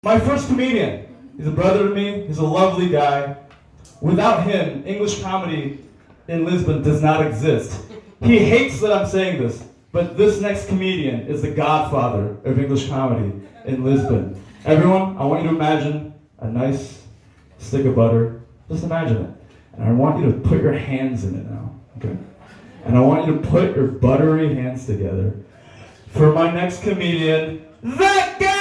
My first comedian. He's a brother to me. He's a lovely guy. Without him, English comedy in Lisbon does not exist. He hates that I'm saying this, but this next comedian is the godfather of English comedy in Lisbon. Everyone, I want you to imagine a nice stick of butter. Just imagine it. And I want you to put your hands in it now, okay? And I want you to put your buttery hands together for my next comedian, that guy!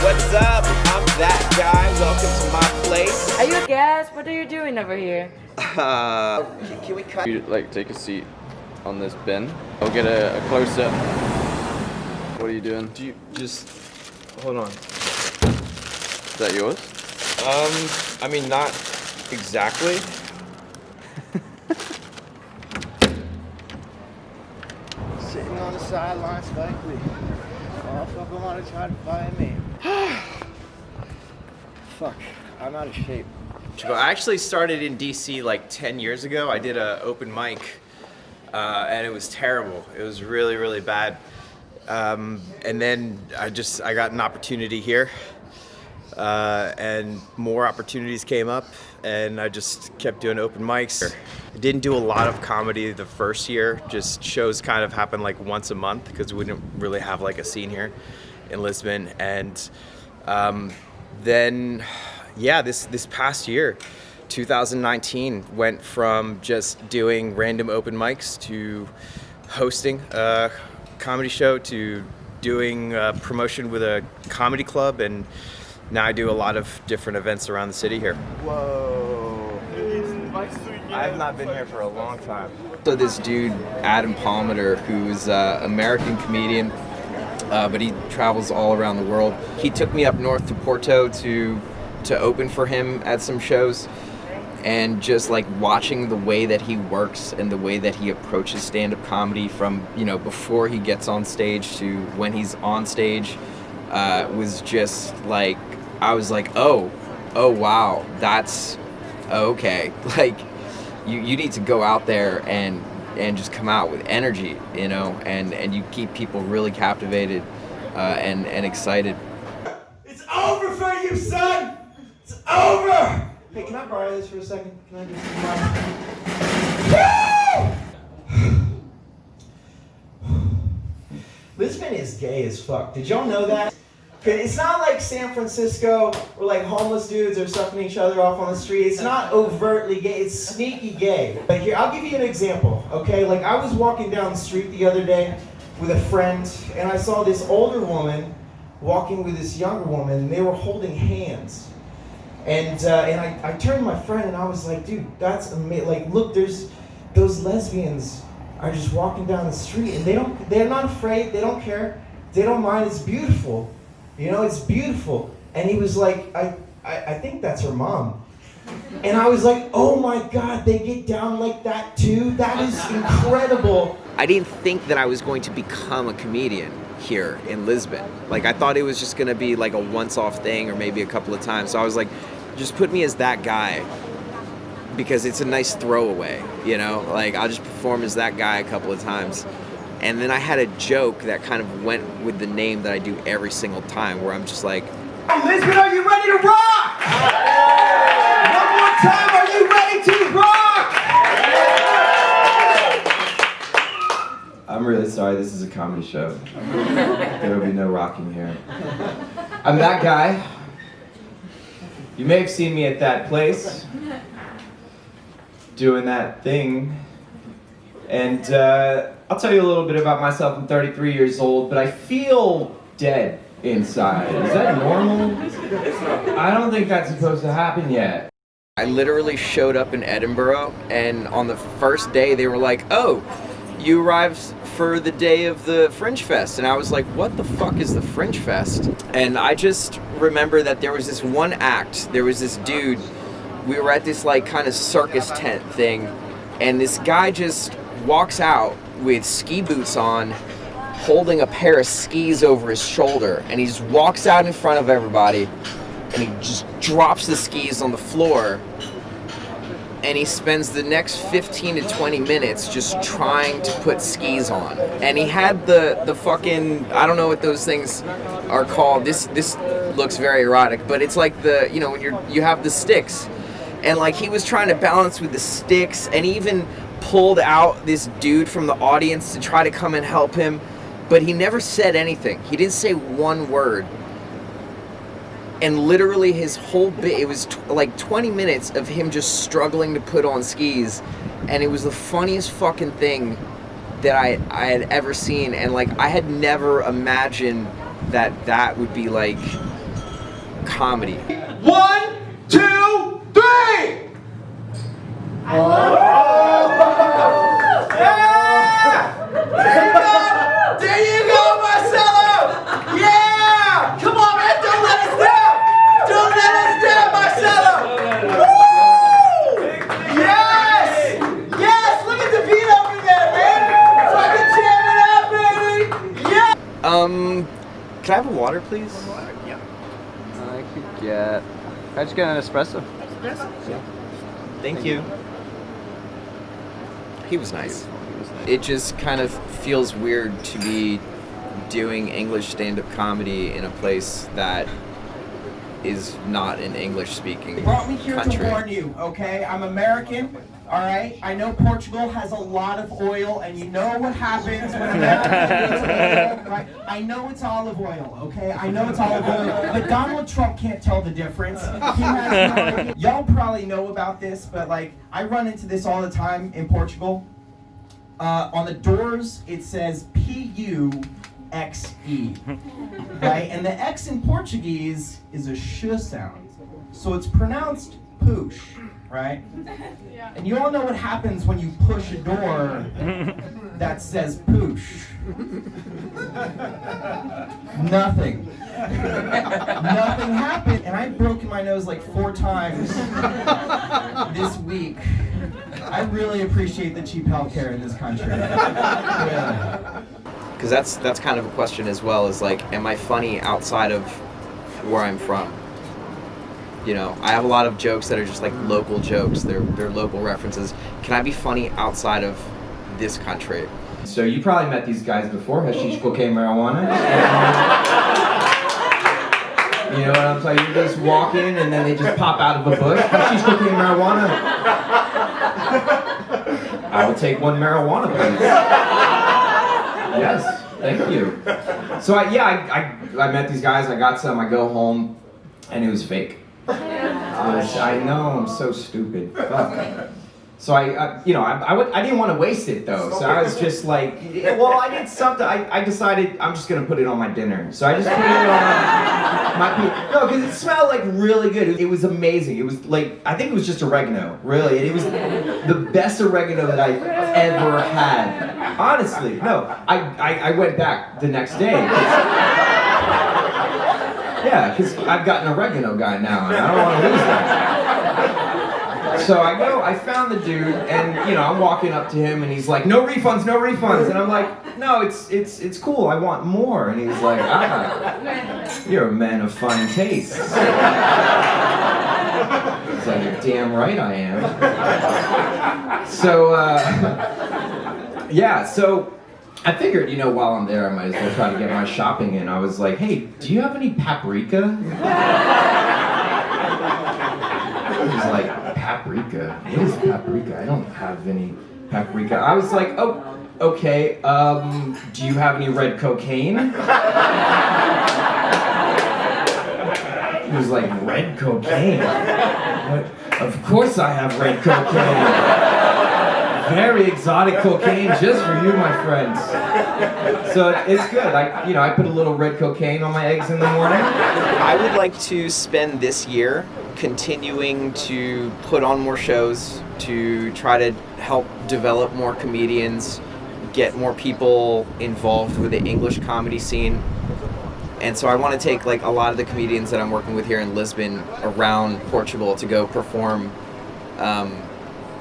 What's up? I'm that guy. Welcome to my place. Are you a guest? What are you doing over here? Can we cut? You take a seat on this bin. I'll get a close up. What are you doing? Do you just hold on? Is that yours? I mean, not exactly. Sitting on the sideline, Spike Lee. Motherfucker wanna try to find me. Fuck, I'm out of shape. I actually started in DC like 10 years ago. I did an open mic, and it was terrible. It was really, really bad. And then I got an opportunity here, and more opportunities came up, and I just kept doing open mics. I didn't do a lot of comedy the first year. Just shows kind of happened like once a month because we didn't really have like a scene here in Lisbon. And then, yeah, this past year, 2019, went from just doing random open mics to hosting a comedy show to doing promotion with a comedy club, and now I do a lot of different events around the city here. Whoa. I've not been here for a long time. So this dude, Adam Palmer, who's an American comedian, but he travels all around the world. He took me up north to Porto to open for him at some shows, and just like watching the way that he works and the way that he approaches stand-up comedy from, before he gets on stage to when he's on stage, was just like, I was like, oh wow, that's okay. Like, you need to go out there and just come out with energy, and you keep people really captivated and excited. It's over for you, son! It's over! Hey, can I borrow this for a second? Can I just Lisbon is gay as fuck. Did y'all know that? It's not like San Francisco where like homeless dudes are sucking each other off on the street. It's not overtly gay, it's sneaky gay. Like here, I'll give you an example, okay? Like I was walking down the street the other day with a friend, and I saw this older woman walking with this younger woman, and they were holding hands. And I turned to my friend and I was like, dude, that's amazing. Like, look, there's those lesbians are just walking down the street, and they're not afraid, they don't care, they don't mind, it's beautiful. It's beautiful. And he was like, I think that's her mom. And I was like, oh my God, they get down like that too? That is incredible. I didn't think that I was going to become a comedian here in Lisbon. Like, I thought it was just gonna be like a once-off thing or maybe a couple of times. So I was like, just put me as that guy, because it's a nice throwaway, Like, I'll just perform as that guy a couple of times. And then I had a joke that kind of went with the name that I do every single time, where I'm just like, Hey, Lisbon, are you ready to rock? One more time, are you ready to rock? I'm really sorry, this is a comedy show. There will be no rocking here. I'm that guy. You may have seen me at that place, doing that thing. And I'll tell you a little bit about myself. I'm 33 years old, but I feel dead inside. Is that normal? I don't think that's supposed to happen yet. I literally showed up in Edinburgh, and on the first day they were like, oh, you arrived for the day of the Fringe Fest. And I was like, what the fuck is the Fringe Fest? And I just remember that there was this one act, there was this dude, we were at this like kind of circus tent thing, and this guy just walks out with ski boots on, holding a pair of skis over his shoulder, and he just walks out in front of everybody, and he just drops the skis on the floor, and he spends the next 15 to 20 minutes just trying to put skis on. And he had the fucking, I don't know what those things are called. This looks very erotic, but it's like the, you know, when you have the sticks, and like he was trying to balance with the sticks, and he even pulled out this dude from the audience to try to come and help him, but he never said anything. He didn't say one word. And literally his whole bit, it was like 20 minutes of him just struggling to put on skis, and it was the funniest fucking thing that I had ever seen. And like, I had never imagined that would be like comedy. 1, 2, 3! There you go, Marcelo! Yeah! Come on, man, don't let us down! Don't let us down, Marcelo! Woo! Yes! Yes! Look at the beat over there, man! Fucking jamming out, baby! Yeah! Can I have a water, please? I could get. Can I just get an espresso? Thank you. He was nice. It just kind of feels weird to be doing English stand-up comedy in a place that is not an English-speaking Brought me here country. to warn you, okay? I'm American, all right? I know Portugal has a lot of oil, and you know what happens when America gets oil, right? I know it's olive oil, okay? I know it's olive oil, but Donald Trump can't tell the difference. He has no idea. Y'all probably know about this, but like, I run into this all the time in Portugal. On the doors, it says P-U-X-E, right? And the X in Portuguese is a sh sound. So it's pronounced poosh, right? Yeah. And you all know what happens when you push a door that says poosh. Nothing. Nothing happened. And I've broken my nose like 4 times this week. I really appreciate the cheap healthcare in this country. Yeah. Because that's kind of a question as well, is like, am I funny outside of where I'm from? You know, I have a lot of jokes that are just like local jokes. They're local references. Can I be funny outside of this country? So you probably met these guys before, hashish, cocaine, marijuana. You know what I'm saying? You just walk in and then they just pop out of a bush. Hashish, cocaine, marijuana. I will take 1 marijuana, please. Yes, thank you. So I met these guys, I got some, I go home, and it was fake. I know, I'm so stupid. Fuck. So I didn't want to waste it though. So I was just like, well, I did something. I decided I'm just gonna put it on my dinner. So I just put it on my no, because it smelled like really good. It was amazing. It was like, I think it was just oregano, really. And it was the best oregano that I've ever had. Honestly, no. I went back the next day. Yeah, because I've got an oregano guy now, and I don't want to lose that. So I found the dude, and I'm walking up to him, and he's like, "No refunds, no refunds," and I'm like, "No, it's cool. I want more." And he's like, "You're a man of fine taste." He's like, "You're damn right I am." So so I figured, while I'm there, I might as well try to get my shopping in. I was like, "Hey, do you have any paprika?" He's like, "Paprika? What is paprika? I don't have any paprika." I was like, "Oh, okay. Do you have any red cocaine?" He was like, "Red cocaine? What? Of course I have red cocaine. Very exotic cocaine just for you, my friends." So it's good. I put a little red cocaine on my eggs in the morning. I would like to spend this year continuing to put on more shows, to try to help develop more comedians, get more people involved with the English comedy scene. And so I want to take like a lot of the comedians that I'm working with here in Lisbon around Portugal to go perform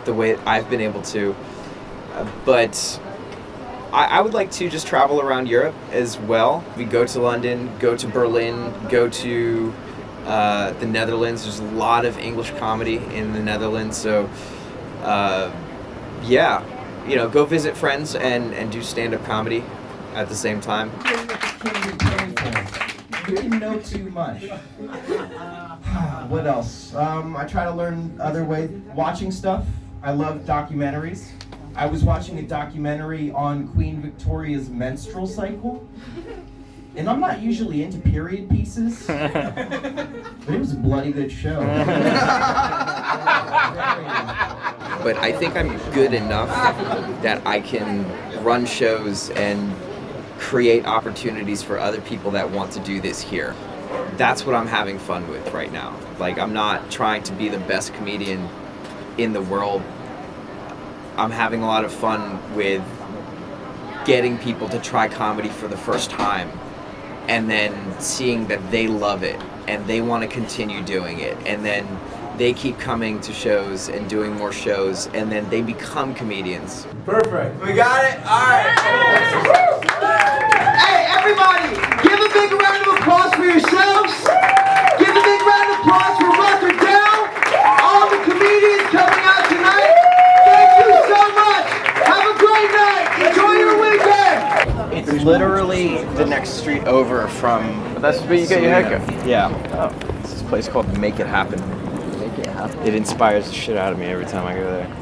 the way I've been able to. But I would like to just travel around Europe as well. We go to London, go to Berlin, go to the Netherlands. There's a lot of English comedy in the Netherlands, so yeah, you know, go visit friends and do stand-up comedy at the same time. You didn't know too much. What else? I try to learn other ways. Watching stuff. I love documentaries. I was watching a documentary on Queen Victoria's menstrual cycle. And I'm not usually into period pieces, but it was a bloody good show. But I think I'm good enough that I can run shows and create opportunities for other people that want to do this here. That's what I'm having fun with right now. Like, I'm not trying to be the best comedian in the world. I'm having a lot of fun with getting people to try comedy for the first time and then seeing that they love it and they want to continue doing it, and then they keep coming to shows and doing more shows, and then they become comedians. Perfect. We got it? All right. Hey, everybody, give a big round of applause for yourselves. Give a big round of applause for Rutherford Down. All the comedians coming out tonight. Thank you so much. Have a great night. Enjoy your weekend. It's literally the next street over from... That's where you get your haircut. Yeah. It's this place called Make It Happen. Make it happen. It inspires the shit out of me every time I go there.